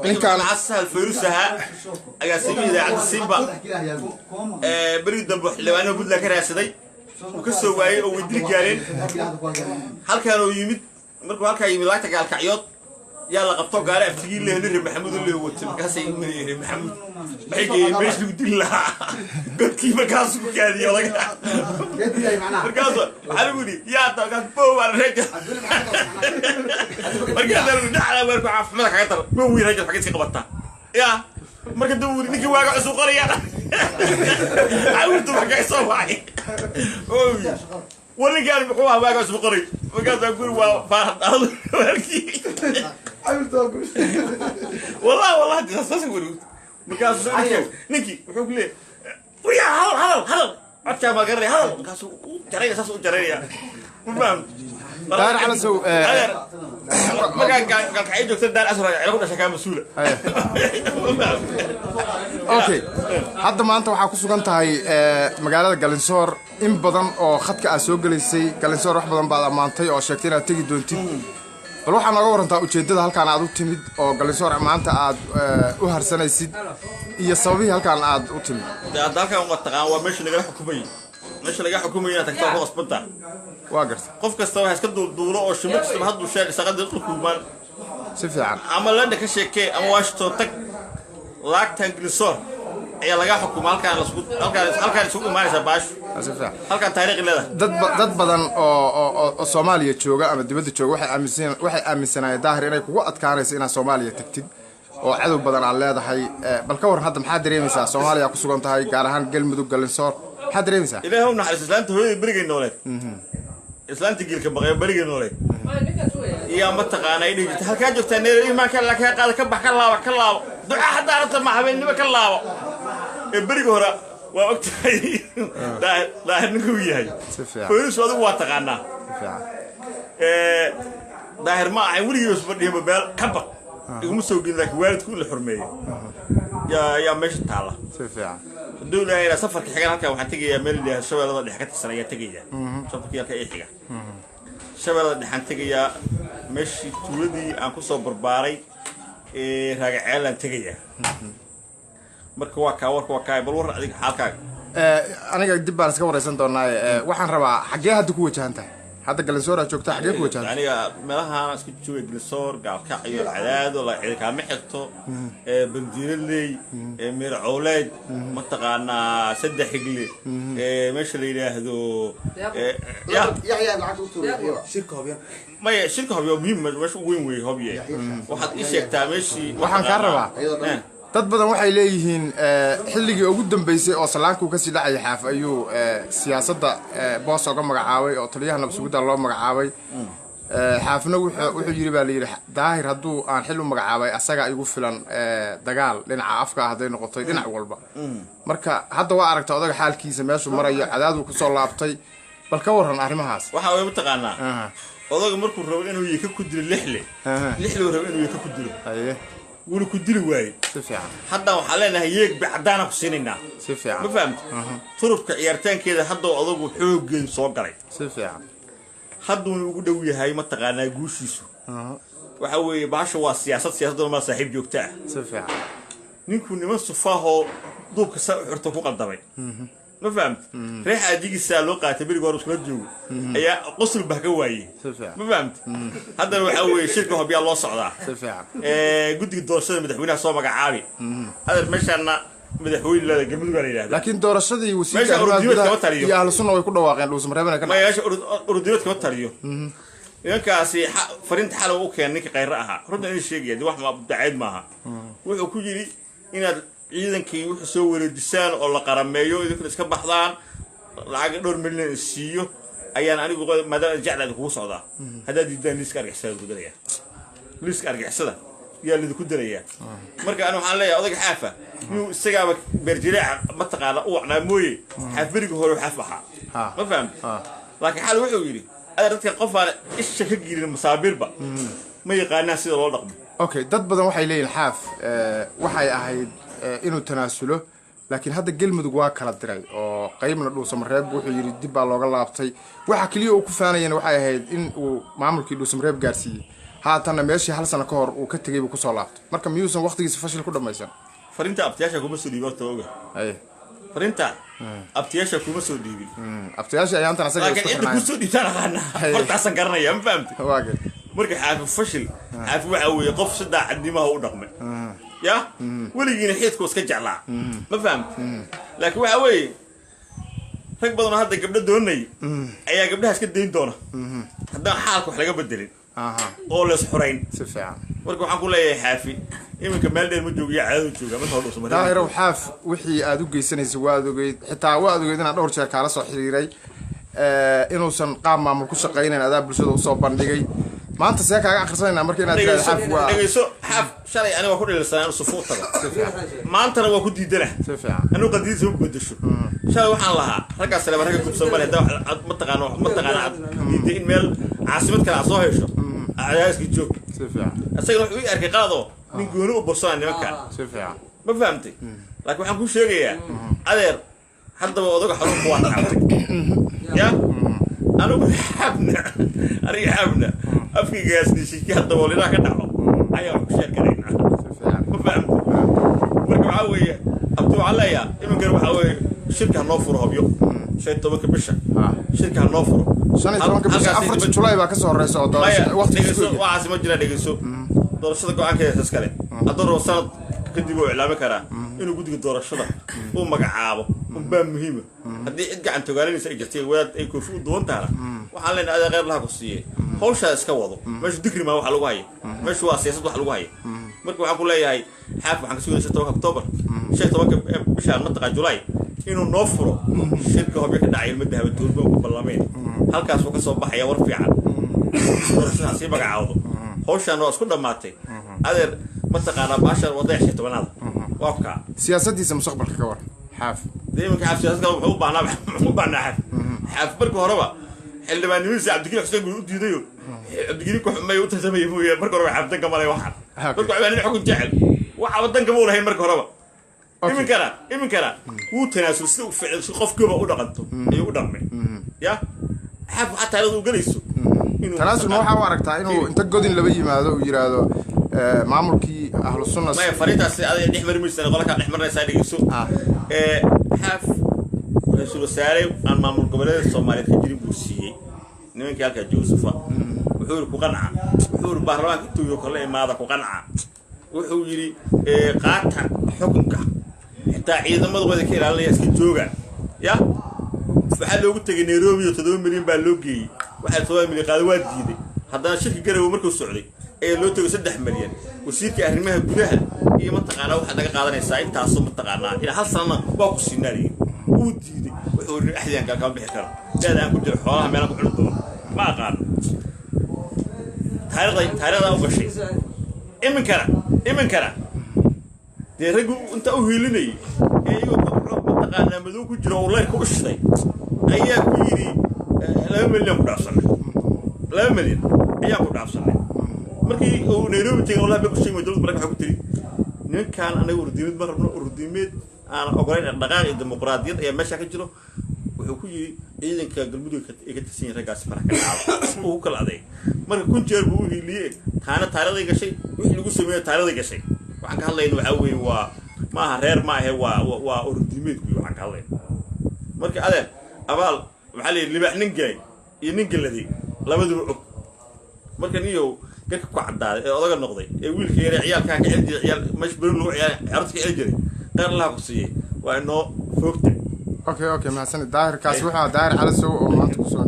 إن كان عسل فلوسها أجاسمي إذا عند السيمبا بريد دبح لو أنا أقول لك راسدي وكسر واي أو يدري جارين هل كانوا يمد مركو هل كان يمد لا تقال كعياط يلا قبطوا قال أفتقي له نري محمود اللي هو تمكاسي من محمود بيجي مش يقول لها قلت كيف كاسو كان يلا مركاسو حلوني يا تقال بو على الرجل مركاسو نحن مركو عف ملك عطر بو رجل حقيقي قبطها يا مركز دوري نجي واقع سوق قرية عاودت مركز صوعي واللي قال بقوها واقع سوق قرية مركز أقول فارد هذا والله دي أساسا يقولوا مركز نجي وحوق ليه ويا هلا أتى ما قري هلا مركز جري أساسا جري مفهم دار على سو ما كان كعيد دكتور دار أسرع يقول شكاية مسؤولة أوكي hadda maanta waxaa ku sugan tahay magaalada Galinsoor in badan oo khadka aan soo galeysay Galinsoor wax badan baad amaantay oo sheegtay inaad tagi doontid bal waxaan naga warantaa ujeedada halkaan aad u timid oo Galinsoor maanta aad u harsanaysid iyo sababii halkaan aad u timid halkaan waa taqaan waa meesha laga xukumayo inaad tagto hoosbada waa gartay qof kasta waxa iska duulo oo shimicsiga haddu sheeg shaqada xukumaan si fiican ama la dhaka sheekay ama waashto tag laagtan Galinsoor ayaa laga xukumo halkaan isugu imaanaysa baash si fiican halkaan taariikh leedahay dad badan oo Soomaaliya jooga ama dibadda jooga waxay aaminsanayeen daahir inay kugu adkaanayso inaad Soomaaliya tagtid oo cadow badan aan leedahay bal ka waran hadda maxaa dareemaysaa Soomaaliya ku sugan tahay gaar ahaan Galmudug Galinsoor maxaa dareemaysaa ilaahay u naxariis islaanta hooyada bariga nooleed islaanta gilka baqay bariga nooleed iyo ma taqaanay dhigta halka joogtaa neer iimaanka la ka qaad ka bax ka laabo duca hadaarta ma habeenimo ka laabo bariga hore waa ogtahay daahir ninkuu yahay foolis wadu waa taqaanaa daahir ma ahay weligiis fadhiyo beel ka baq iguma soo gelin laakiin waalidku la xurmeeyo yaa meesha taala si fiican dawladda ay safarka xigan halka waxaan tagayaa meel ilaa shabeellada dhexe ka tirsanaya tagayaa safarkii halka ay xiga shabeellada dhexe aan tagayaa meeshii tuuladii aan ku soo barbaaray raagaceel aan tagayaa marka waa ka bal war adiga xaalkaaga aniga dib baan iska wareysan doonaa waxaan rabaa xagee hadda ku wajahantahay hadda Galinsoor aad joogtaa xagee ku wajahantahay aniga meelahaan isku joogay Galinsoor gaalkacyo cadaado la ciidanka ma xigto bandiirley meer cawleed ma taqaanaa saddex xigli meesha la yiraahdo shirka hobyo muhiim meesha weyn weey hobyo waxaad ii sheegtaa meeshii waxaan ka rabaa dad badan waxay leeyihiin xilligii ugu dambeysay oo salaanku ka sii dhacay xaaf ayuu siyaasadda boos uga magacaabay oo taliyaha nabsuguda loo magacaabay xaafna wuxuu yiri baa la yiri daahir hadduu aan xil u magacaabay asaga igu filan dagaal dhinaca afka haday noqotay dhinac walba marka hadda waa aragtaa odaga xaalkiisa meeshu marayo cadaadu ku soo laabtay bal ka waran arrimahaas waxa way mataqaanaa odaga markuu rabo inuu yaka ku dilo lixle rabo inuu yaka ku dilo wuu ku dili waayay si fiican hadda waxa leenahay yeeg bacdaana ku siinayna si fiican ma fahamta turubka ciyaartaankeeda hadda odagu xoogeen soo galay si fiican hadduu ugu dhow yahay ma taqaanaa guushiisu waxa weeye baasha waa siyaasadda ma saaxiib joogta ah si fiican ninku niman sufaaho duubka sa xirto ku qaldamay ما فهمت ريح أديك لو قاتل بيرجع ورا سكوت جو أي قصر بهجواي ما فهمت هذا لو حوي شركة هو بيالله صعدة قد الدورشة مدحوينها صوبك عالي هذا المشي أنا مدحوين لا جميل قليل لكن دورشة دي وسيلة يا أهل السنة ويكون واقعين لو سمرنا كنا ما ياش أرديوت كوتريو ينكاسي فرنت حلو أوكي إنك غيرها ردنا إيش شيء دي واحد ما بعيد معها وكوجي إن ciidankii wuxuu soo wareejisaan oo la qarameeyo idinku iska baxdaan lacag dhowr milyan siiyo ayaan anigu madal jaclad ku socdaa hadaa diidaan liiska argixisada ku daraya liiska argixisada yaa lidku daraya marka anu waxaan leeyahay odaga xaafa inuu isagaaba berjilaac ma taqaana u wacnaa mooye xaafiriga hore xaaf baxa ma faham laakiin xal wuxuu yiri dadka qof aan isha ka giirin masaabirba ma yaqaanaa sida loo dhaqmo okay dad badan waxay leeyihiin xaaf waxay ahayd inuu tanaasulo laakiin hadda Galmudug waa kala diray oo qaybna dhuusamareeb wuxuu yiri dib baa looga laabtay waxa kaliya uu ku faanayeen waxay ahayd in uu maamulkii dhuusamareeb gaarsiiyay haatana meeshii hal sano ka hor uu ka tegay buu kusoo laabtay marka miyuusan waqtigiisa fashil ku dhamaysan farinta abtiyaasha kuma soo dhiibin horta oga haye farinta abtiyaasha kuma soo dhiibin abtiyaasha ayaantan asaga laakiin inta ku soo dhiibtaan aqaana hortaasan garanaya ma fahamtay waage marka xaafi fashil xaafi waxa weeye qof saddex cadnimaha u dhaqmay ya weligiina xidku iska jeclaa ma fahamtay laakiin waxa weeye rag badan hadda gabdho doonay ayaa gabdhahaas ka deyn doona haddaan xaalka wax laga bedelin oo la isxurayn si fiican marka waxaan ku leeyahay xaafi iminka meel dheer ma joogiyo caado jooga ma hordhow Soomaaliya daahiro xaaf wixii aad u geysanaysay waad ogeyd xitaa waad ogeyd inaad dhowr jeer kala soo xiriiray inuusan qaab maamul ku shaqaynayn adaa bulshada u soo bandhigay maanta see kaaga akhrisanayna marka inaad tiraahdo xaaf waa dhageyso xaaf shalay aniga ku dhilisanaa inuu sufuur tago maantana waa ku diidana si fiican anigu qadiisa ma bedesho shalay waxaan lahaa raggaas laba ragga kubsan male ma taqaano diiday in meel caasimad kale aad soo hesho ayaaski joog si fiican asaga wuxuu ii arkay qaado nin gooni u borsana nimankan si fiican ma fahamtay laakiin waxaan ku sheegayaa adeer haddaba odaga xarunku waa tacabtay ya anigu xabna afkaygaasni shiki haddaba olinaha ka dhaco ayaa wax ku sheekanaynaa ma fahamtay marka waxaa weeye abdi waxaan leeyaha iminkan waxaa weeye shirka ha noo furo hobyo 15 bisha shirka ha noo furo 15 bisha 4 July baa ka soo horeysa oo waqtigiisa waxaas ma jira dhegeyso doorashada go'aankeeda iskale hadduu sanad kadib uu iclaami karaa inuu guddiga doorashada uu magacaabo baa muhiim haddii cid gacan togaalinaysa ay jirtay wadaad ay koofi u doontaana waxaan leenahay adeer qeyb laha ku siiyey hawshaa iska wado meesha digri ma waxa lagu hayo meesha waa siyaasad wax lagu hayo marka waxaan ku leeyahay xaaf waxaan ka sugaynaa 15 October 15 bisha mataqaa July inuu noo furo shirka hobyo ka dhacay ilmo dahab tuurba ku ballameen halkaas uu ka soo baxaya war fiican doorashada si magacaawdo hawshaan waa isku dhamaatay adeer mataqaana baashar wadax 17aad waabka siyaasaddiisa mustaqbalka ka war xaaf دائما كعب سياسة وحبوا بعنا حاف بركو هربا اللي ما نمشي عبد الجليل حسين يقول ديو عبد الجليل ما يوتها يبوي بركو هربا حاف دنك مالي واحد بركو عبالين حكم جعل واحد دنك مول هي بركو هربا إمن كلا هو تناسل سوق فعل خوف كوبا ودقنته يقول دمي يا حاف حتى هذا وجلسوا تناسل ما هو عرقتها إنه أنت جودين لبي ما هذا ويرادو maamulkii ahlu sunna ma fariintaas aad dhixmar miisana qolka dhixmar saadiga soo xaf rasuul wasaare aan maamul goboleed Soomaaliyeed ka jirin buu siiyay nimankii halka Joosefa wuxuu ku qanca wuxuu baarlamaanka tuuyo kale imaada ku qanca wuxuu yiri qaata xukunka inta ciidamada wada ka ilaalinaya iska jooga ya waxa loogu tagay Nairobi 7 milyan baa loo geeyay waxa 7 milyan qaad waa diiday haddana shirki garow markuu socday ee loo tago 3 milyan wasiirka arrimaha gudaha iyo mataqaana waxa laga qaadanaysaa intaas oo mataqaana ila hal sano waa ku siinaayay uu diiday wuxuu yiri axyaan ka bixi karo dadaan ku jiro xoolaha meel ku xuldo ma aqaan taariikhda u gashay imin kara de ragu inta u hiilinay ee iyagu mataqaana madow ku jiro oo leer ku dhashay ayaa ku yiri 2 milyan ku dhaafsanay 2 milyan ayaa ku dhaafsanay markii uu Nairobi tagay walahi baa ku sheegay dawladda markaa waxa ku tiri ninkan anagu urdiimad ma rabno urdiimad aan ogoleyn dhaqaaq iyo dimuqraadiyad ee meesha ka jiro wuxuu ku yiri ciidanka galmudug ee ka tirsan ragaas farax ka dhacay uu kala adeeg marka kun jeer buu hiiliyay taariikhda gashay wixii lagu sameeyay taariikhda gashay waxaan ka hadlaynaa waxa weeye waa maaha reer ma aha waa urdiimad waxaan ka hadlaynaa marka adeer abaal waxa la yiri libax nin galay iyo nin galadii labaduba og marka niyo dadka ku cadaaday ee odaga noqday ee wiilka yar ciyaalka ka celin ciyaal mashbuul loo ciyaar ciyaarta ka jiray qar la ku siiyay waa inoo foogtay okay ma san daahir kaas waxa daahir calasow oo maanta ku soo